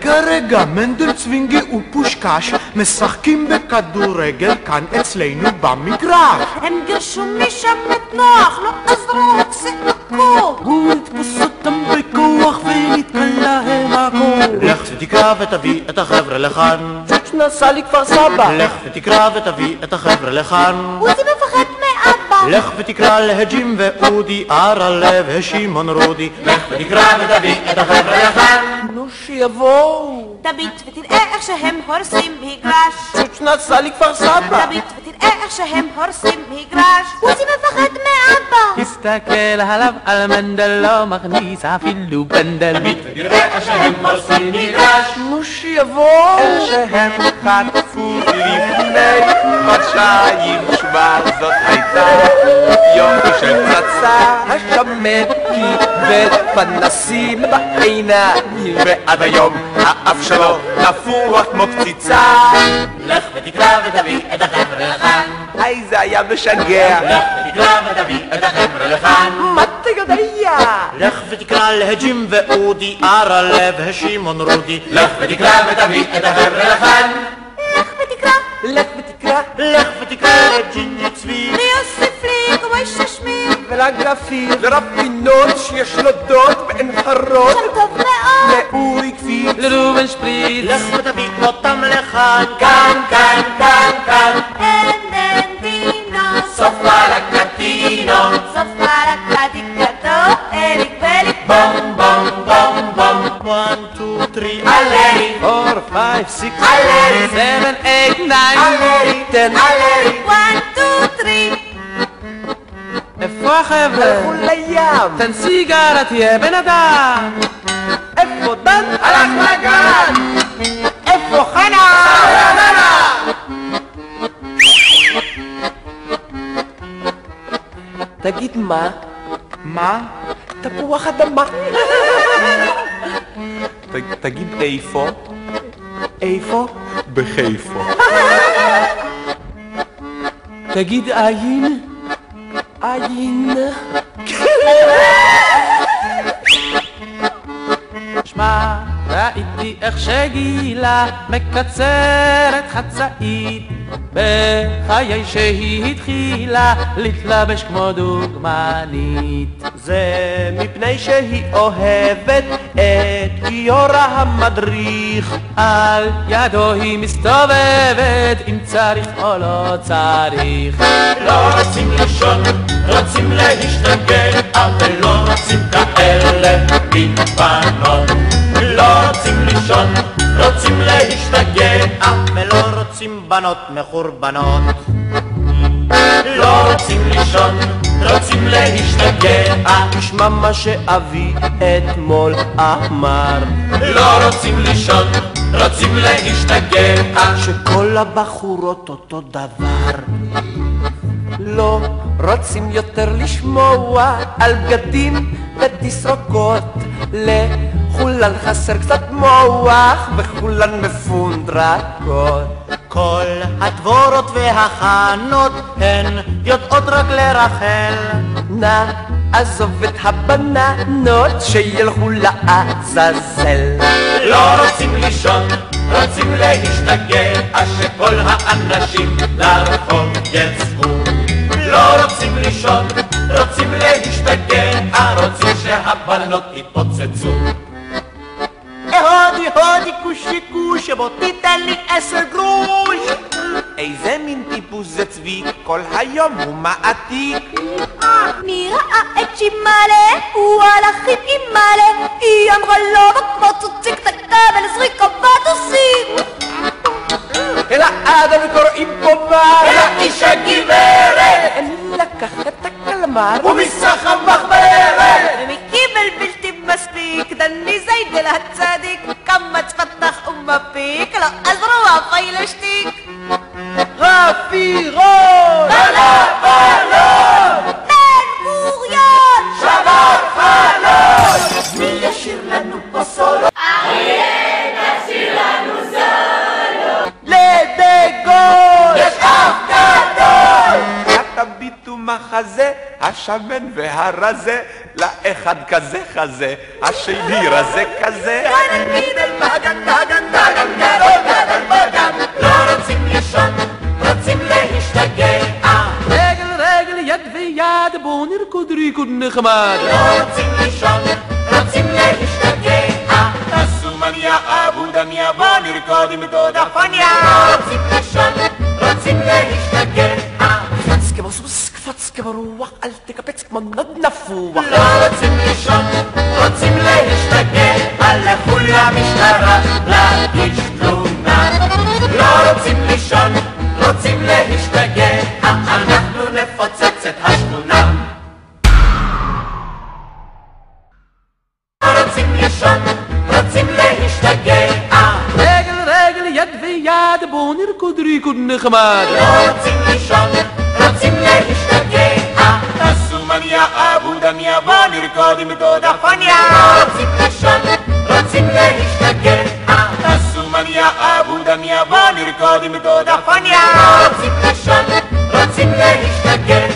רגע, מנדל צווינגי ופושקש משחקים בכדורגל כאן אצלנו במגרש. הם גרשו משם את נוח, לא עזרו, צעקו. הוא יתפוס אותם בכוח ונתקע להם הכל. לך ותקרא ותביא את החבר'ה לכאן. צ'וץ' נסע לי כפר סבא. לך ותקרא ותביא את החבר'ה לכאן. עוזי מפחד מאבא. לך ותקרא להג'ים ואודי, ארלב ושמעון רודי. לך ותקרא ותביא את החבר'ה לכאן. נו שיבואו. תביט ותראה איך שהם הורסים מגרש. צ'וץ' נסע לי כפר סבא. תביט ותראה איך שהם הורסים מגרש. עוזי מפחד מאבא. תסתכל עליו, על מנדל לא מכניס אפילו פנדל. תביט ותראה איך שהם הורסים מגרש. נו שיבואו. איך שהם חטפו לפני חודשיים, שמע זאת הייתה יופי של פצצה. השמן קיבל פנסים בעיניים, ועד היום האף שלו נפוח כמו קציצה. לך ותקרא ותביא את החבר'ה לכאן. היי, זה היה משגע. לך ותקרא ותביא את החבר'ה לכאן. מה אתה יודע? לך ותקרא להג'ים ואודי, ארלב ושמעון רודי. לך ותקרא ותביא את החבר'ה לכאן. לך ותקרא. לך ותקרא. לך ותקרא לג'ינג'י צבי. ליוסף פליק ומוישה שמיר. ולגרפיר. לרב פינות שיש לו דוד בעין חרוד. שם טוב מאוד. לאורי קפיץ. לראובן שפריץ. לך ותביא אותם לכאן. כאן, כאן, כאן, כאן. אין דינו. סוף פלקטינו. סוף פלקטיקתו. אליק וליק. בום, בום, בום, בום. 1, 2, 3, עלרי. 4, 5, 6, עלרי. 7, 8, 9, עלרי. 10. עלרי. 1, 2, 3. איפה החבר'ה? הלכו לים. תן סיגרה, תהיה בן אדם. איפה דן? הלך לגן. איפה חנה? תגיד מה? מה? תפוח אדמה. תגיד איפה? איפה? בחיפה. תגיד עין. עין. שמע, ראיתי איך שגילה מקצרת חצאית בחיי שהיא התחילה להתלבש כמו דוגמנית. זה מפני שהיא אוהבת את גיורא המדריך. על ידו היא מסתובבת אם צריך או לא צריך. לא רוצים לישון, רוצים להשתגע, אבל לא רוצים כאלה מבנות. לא רוצים לישון, רוצים להשתגע, ולא רוצים בנות מחורבנות. לא רוצים לישון, רוצים להשתגע, תשמע מה שאבי אתמול אמר. לא רוצים לישון, רוצים להשתגע, שכל הבחורות אותו דבר. לא רוצים יותר לשמוע על בגדים ותסרוקות. לכולן חסר קצת מוח וכולן מפונדרקות. כל הדבורות והחנות הן יודעות רק לרחל. נא עזוב את הבננות שילכו לעזאזל. לא רוצים לישון, רוצים להשתגע, שכל האנשים לרחוב יצאו. לא רוצים לישון, רוצים להשתגע, רוצים שהבנות יתפוצצו. הודי הודי כושי כושי, בוא תיתן לי 10 גרוש. איזה מין טיפוס זה צבי, כל היום הוא מעתיק. מי ראה את שימאלה? הוא הלך עם אימאלה. היא אמרה לו כמו צוציק תקבל זריקה בדוסים. אלא האדם קוראים פה מה? לאיש הגברת אני לקח את הקלמר ומסחב מחברת. ומי קיבל בלתי מספיק, דני זיידל הצדיק. קמץ פתח ומפיק, לא עזרו הפיילשטיק. חפירות! בלבלון! בן גוריון! שבר חלון! מי ישיר לנו פה סולו? לדגול! יש אף גדול! התביטו מחזה, השמן והרזה, לאחד כזה חזה, השני רזה כזה. לא רוצים לישון, רוצים להשתגע. רגל רגל יד ויד בואו נרקוד ריקוד נחמד. לא רוצים לישון, רוצים להשתגע. תעשו מניה אבו דניה, בוא נרקוד עם דודה פניה. לא רוצים לישון, רוצים להשתגע. קפץ כמו סוס, קפץ כמו רוח, אל תקפץ כמו נוד נפוח. לא רוצים לישון, רוצים להשתגע. לכו למשטרה, להגיש תלונה. לא רוצים לישון, רוצים להשתגע. אנחנו נפוצץ את השכונה. לא רוצים לישון, רוצים להשתגע. רגל רגל יד ויד בואו נרקוד ריקוד נחמד. לא רוצים לישון, רוצים להשתגע. תעשו מניה אבו דניה, בוא נרקוד עם דודה פניה. לא רוצים לישון, רוצים להשתגע. תעשו מניה אבו דניה, בוא נרקוד עם דודה פניה. לא רוצים לישון, רוצים להשתגע.